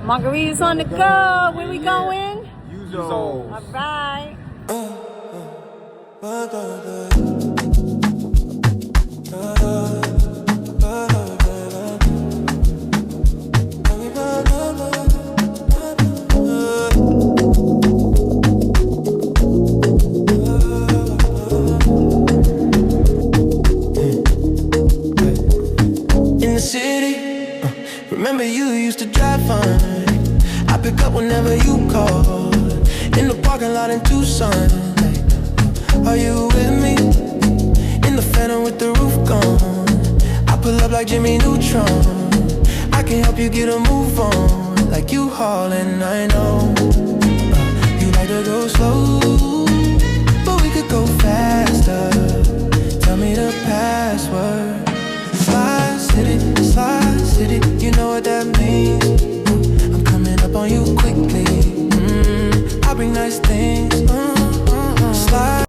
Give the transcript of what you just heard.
Margaritas on the go. Where we going? Uzos. All right. In the city, remember you used to drive fine. I pick up whenever you call. In the parking lot in Tucson. Are you with me? In the Phantom with the roof gone. I pull up like Jimmy Neutron. I can help you get a move on. Like you haulin', I know. You like to go slow, but we could go faster. Tell me the password. Slide City, you know what that means. I'm coming up on you quickly. I bring nice things. Slide